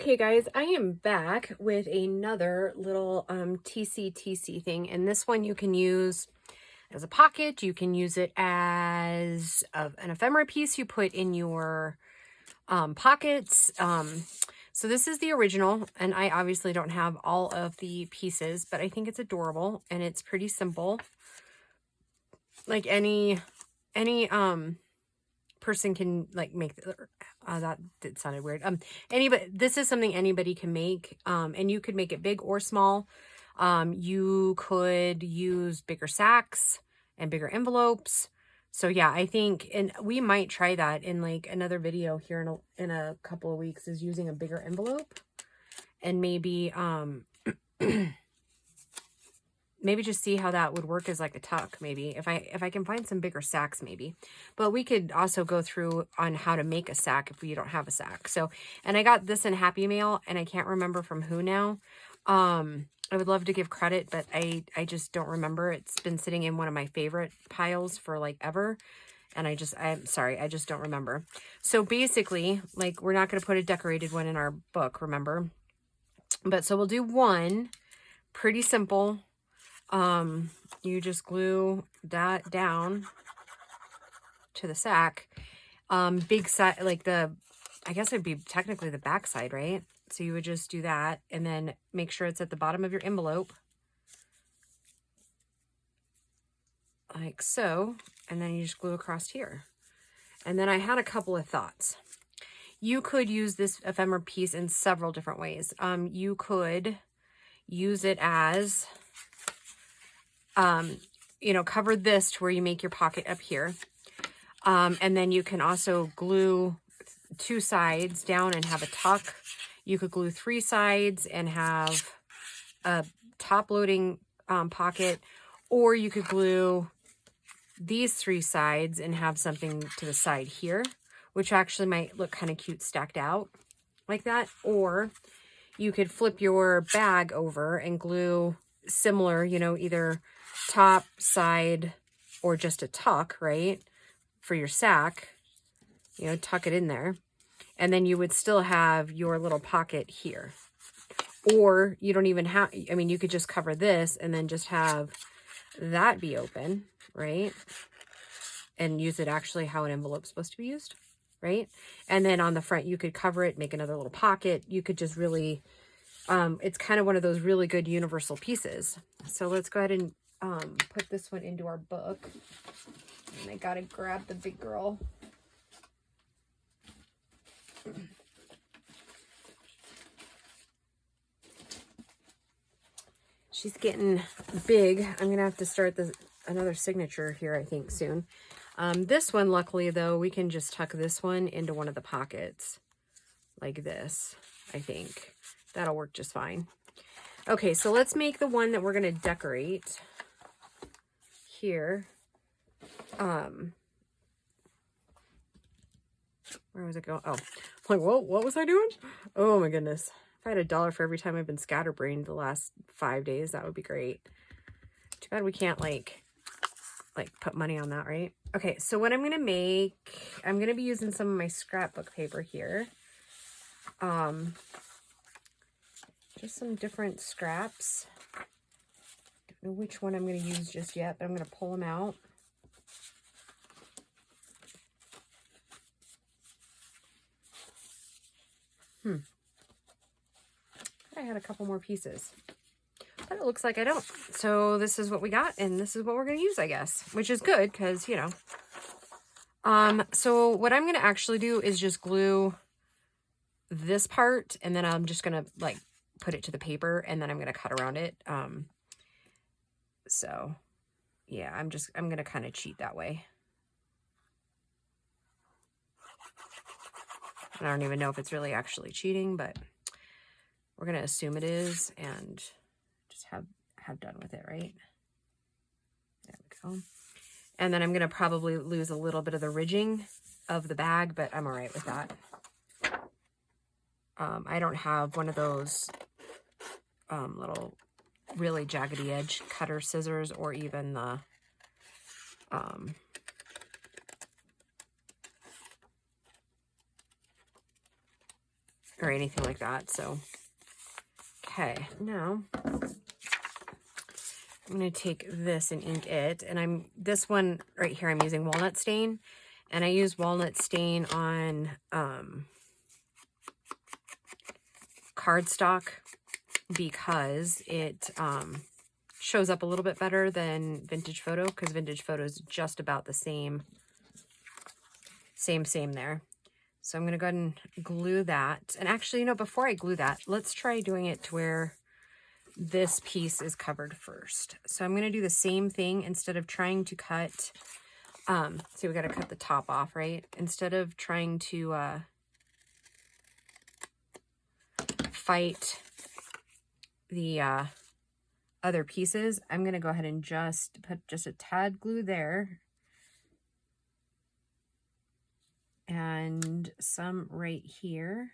Okay guys, I am back with another little TCTC thing, and this one you can use as a pocket. You can use it as an ephemera piece you put in your pockets. So this is the original, and I obviously don't have all of the pieces, but I think it's adorable and it's pretty simple. Like any person can like make that sounded weird. Anybody, this is something anybody can make, and you could make it big or small. You could use bigger sacks and bigger envelopes. So yeah, I think, and we might try that in like another video here in a couple of weeks, is using a bigger envelope, and maybe maybe just see how that would work as like a tuck, maybe if I can find some bigger sacks, maybe. But we could also go through on how to make a sack if we don't have a sack. So, and I got this in Happy Mail, and I can't remember from who now. I would love to give credit, but I just don't remember. It's been sitting in one of my favorite piles for like ever, and I'm sorry, I just don't remember. So basically, like, we're not going to put a decorated one in our book, remember? But so we'll do one pretty simple. You just glue that down to the sack. Big side, like I guess it'd be technically the back side, right? So you would just do that, and then make sure it's at the bottom of your envelope, like so, and then you just glue across here. And then I had a couple of thoughts. You could use this ephemera piece in several different ways. You could use it as you know, cover this to where you make your pocket up here. And then you can also glue two sides down and have a tuck. You could glue three sides and have a top loading pocket, or you could glue these three sides and have something to the side here, which actually might look kind of cute stacked out like that. Or you could flip your bag over and glue similar, you know, either top, side, or just a tuck, right, for your sack, you know, tuck it in there, and then you would still have your little pocket here. Or you don't even have, I mean, you could just cover this and then just have that be open, right, and use it actually how an envelope's supposed to be used, right? And then on the front you could cover it, make another little pocket. You could just really it's kind of one of those really good universal pieces. So let's go ahead and put this one into our book. And I gotta grab the big girl. She's getting big. I'm gonna have to start another signature here, I think, soon. This one, luckily though, we can just tuck this one into one of the pockets like this. I think that'll work just fine. Okay, so let's make the one that we're gonna decorate here. Where was it going? Oh, I'm like, whoa, what was I doing? Oh my goodness. If I had $1 for every time I've been scatterbrained the last 5 days, that would be great. Too bad we can't like put money on that, right? Okay, so what I'm going to make, I'm going to be using some of my scrapbook paper here. Just some different scraps. Don't know which one I'm going to use just yet, but I'm going to pull them out. I had a couple more pieces, but it looks like I don't. So this is what we got, and this is what we're going to use, I guess, which is good because, you know. So what I'm going to actually do is just glue this part, and then I'm just going to like put it to the paper, and then I'm going to cut around it. So yeah, I'm going to kind of cheat that way. I don't even know if it's really actually cheating, but we're going to assume it is and just have done with it, right? There we go. And then I'm going to probably lose a little bit of the ridging of the bag, but I'm all right with that. I don't have one of those little really jaggedy edge cutter scissors, or even the or anything like that. So, okay, now I'm going to take this and ink it. And this one right here, I'm using walnut stain. And I use walnut stain on cardstock because it shows up a little bit better than Vintage Photo, because Vintage Photo is just about the same there. So I'm going to go ahead and glue that. And actually, you know, before I glue that, let's try doing it to where this piece is covered first. So I'm going to do the same thing instead of trying to cut, see, we got to cut the top off, right? Instead of trying to fight the other pieces, I'm going to go ahead and just put just a tad glue there. And some right here.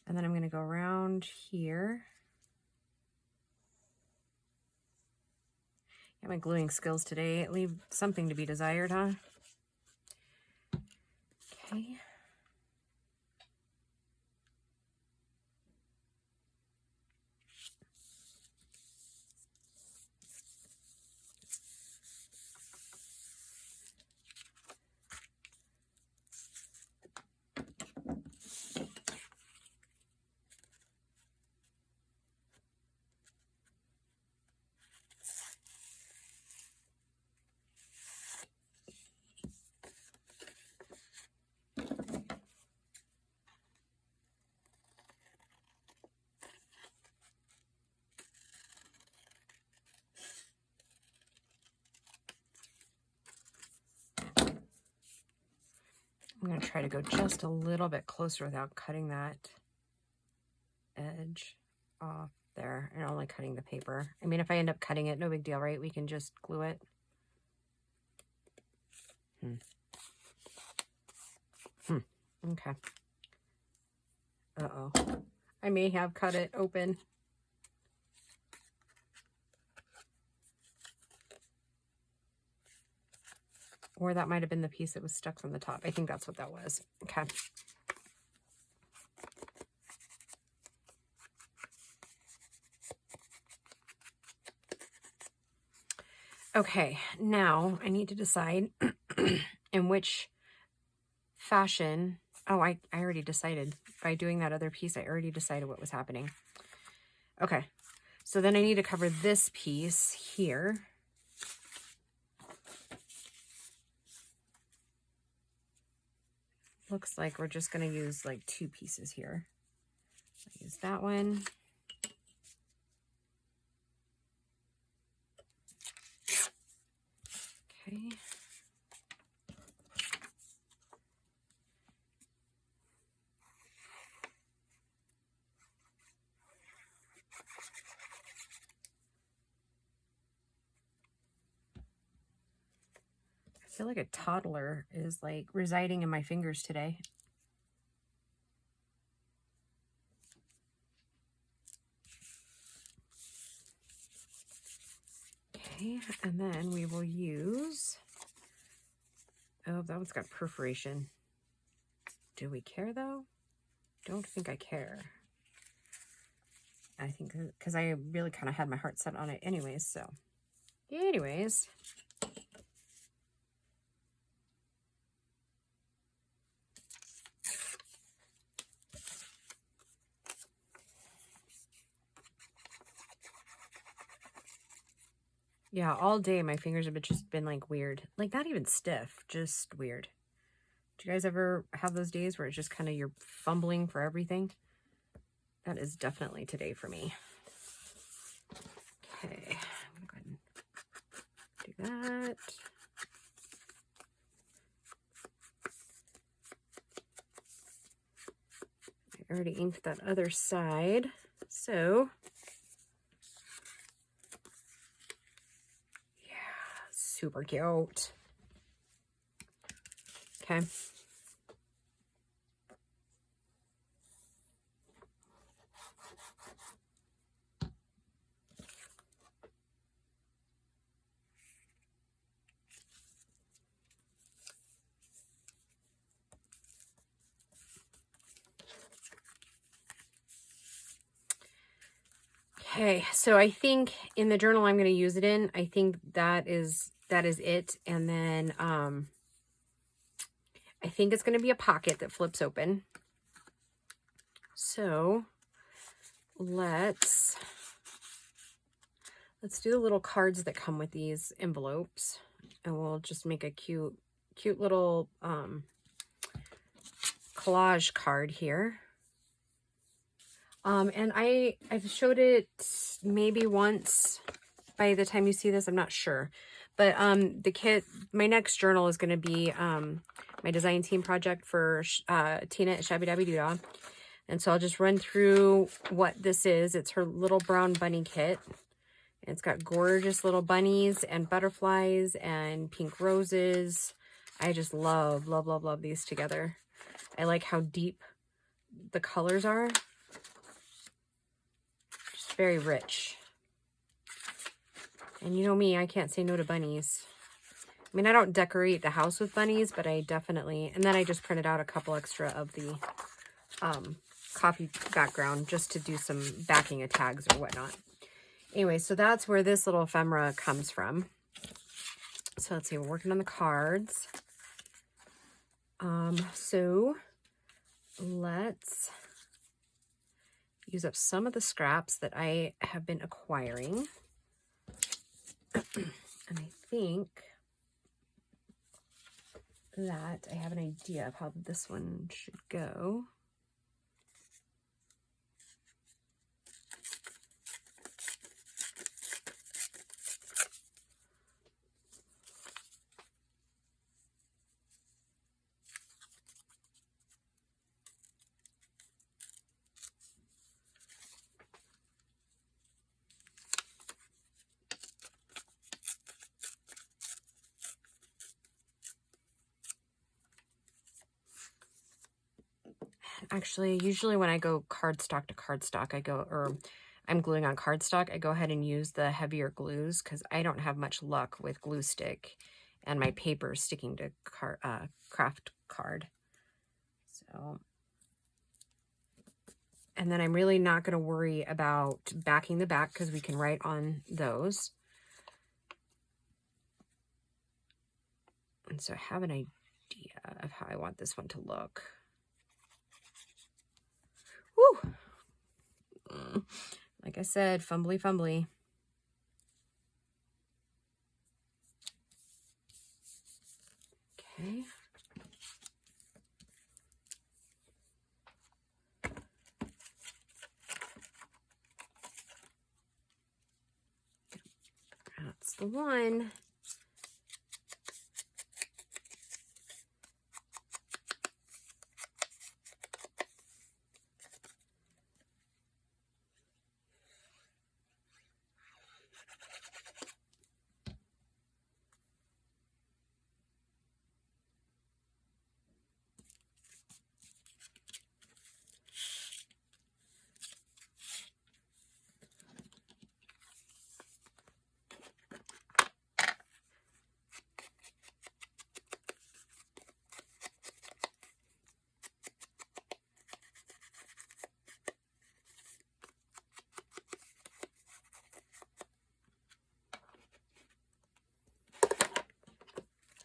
And then I'm going to go around here. Yeah, my gluing skills today leave something to be desired, huh? Okay. I'm going to try to go just a little bit closer without cutting that edge off there and only cutting the paper. I mean, if I end up cutting it, no big deal, right? We can just glue it. Okay. Uh-oh. I may have cut it open. Or that might have been the piece that was stuck from the top. I think that's what that was. Okay. Okay, now I need to decide in which fashion. Oh, I already decided. By doing that other piece, I already decided what was happening. Okay, so then I need to cover this piece here. Looks like we're just going to use like 2 pieces here. I'll use that one. Okay. I feel like a toddler is like residing in my fingers today. Okay, and then we will use, oh, that one's got perforation. Do we care though? Don't think I care. I think because I really kind of had my heart set on it anyways, so. Anyways. Yeah, all day my fingers have just been like weird. Like not even stiff, just weird. Do you guys ever have those days where it's just kind of you're fumbling for everything? That is definitely today for me. Okay, I'm going to go ahead and do that. I already inked that other side, so yeah, super cute. Okay. Okay, so I think in the journal I'm going to use it in, I think that is it. And then I think it's going to be a pocket that flips open. So let's do the little cards that come with these envelopes, and we'll just make a cute little collage card here. And I've showed it maybe once by the time you see this, I'm not sure. But the kit, my next journal is going to be my design team project for Tina at Shabby Dabby Doodah. And so I'll just run through what this is. It's her little brown bunny kit. It's got gorgeous little bunnies and butterflies and pink roses. I just love, love, love, love these together. I like how deep the colors are. Just very rich. And you know me, I can't say no to bunnies. I mean, I don't decorate the house with bunnies, but I definitely... And then I just printed out a couple extra of the coffee background just to do some backing of tags or whatnot. Anyway, so that's where this little ephemera comes from. So let's see, we're working on the cards. So let's use up some of the scraps that I have been acquiring. And I think that I have an idea of how this one should go. Actually, usually when I go cardstock to cardstock, I'm gluing on cardstock, I go ahead and use the heavier glues because I don't have much luck with glue stick and my paper sticking to craft card. So, and then I'm really not going to worry about backing the back because we can write on those. And so I have an idea of how I want this one to look. Woo! Like I said, fumbly. Okay. That's the one.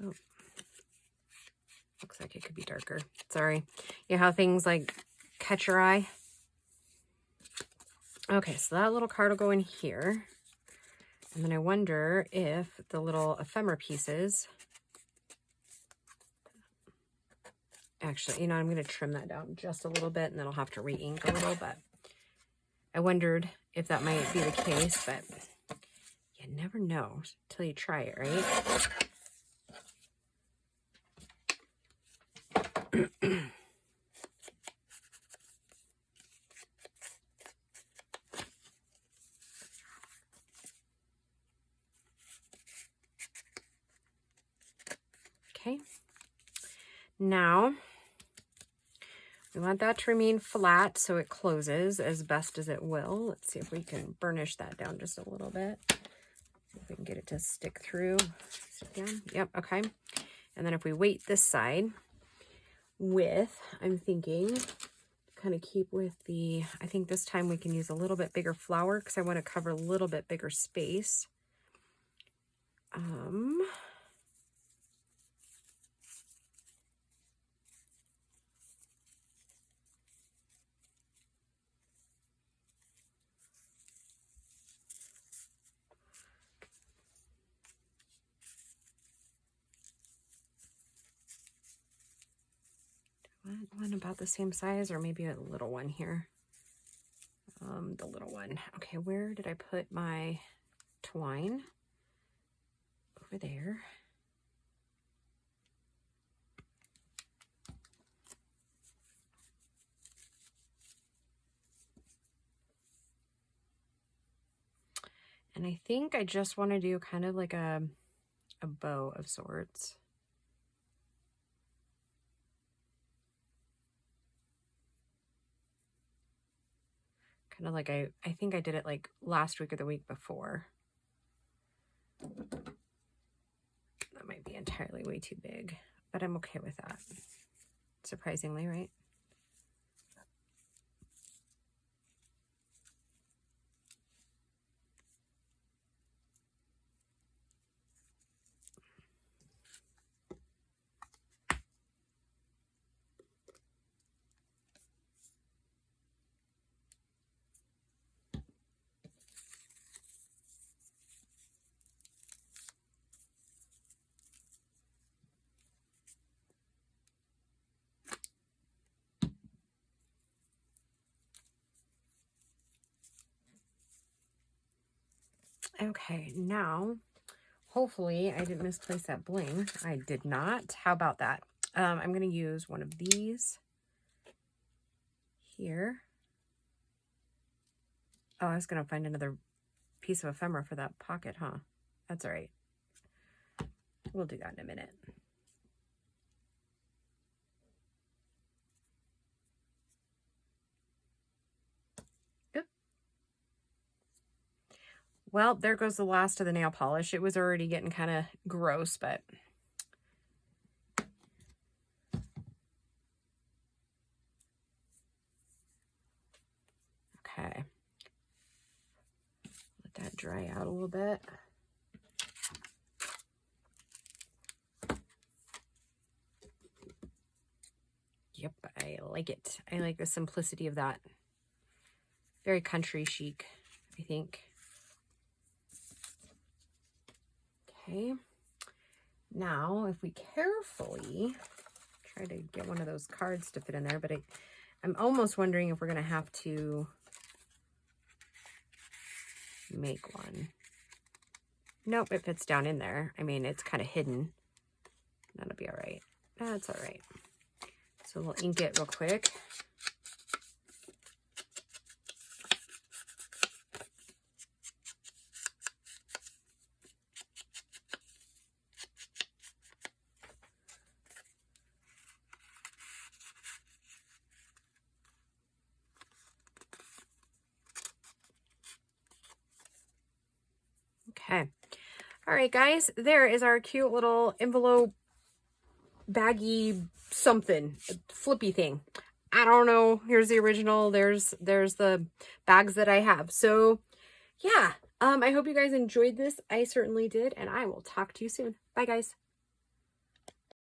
Oh, looks like it could be darker. Sorry. You know how things like catch your eye? Okay, so that little card will go in here. And then I wonder if the little ephemera pieces... Actually, you know, I'm going to trim that down just a little bit and then I'll have to re-ink a little, but I wondered if that might be the case, but you never know until you try it, right? Okay. Now, we want that to remain flat so it closes as best as it will. Let's see if we can burnish that down just a little bit. See if we can get it to stick through. Stick down. Yep, okay. And then if we weight this side with, I'm thinking, kind of keep with the, I think this time we can use a little bit bigger flower because I want to cover a little bit bigger space. One about the same size, or maybe a little one here. The little one. Okay, where did I put my twine? Over there. And I think I just want to do kind of like a bow of sorts. Kind of like I think I did it like last week or the week before. That might be entirely way too big, but I'm okay with that. Surprisingly, right? Okay, now, hopefully I didn't misplace that bling. I did not. How about that? I'm going to use one of these here. Oh, I was going to find another piece of ephemera for that pocket, huh? That's all right. We'll do that in a minute. Well, there goes the last of the nail polish. It was already getting kind of gross, but okay. Let that dry out a little bit. Yep, I like it. I like the simplicity of that. Very country chic, I think. Okay, now if we carefully try to get one of those cards to fit in there, but I'm almost wondering if we're going to have to make one. Nope, it fits down in there. I mean, it's kind of hidden. That'll be all right. That's all right. So we'll ink it real quick. Okay. All right, guys, there is our cute little envelope baggy something, flippy thing. I don't know. Here's the original. There's the bags that I have. So yeah, I hope you guys enjoyed this. I certainly did, and I will talk to you soon. Bye, guys.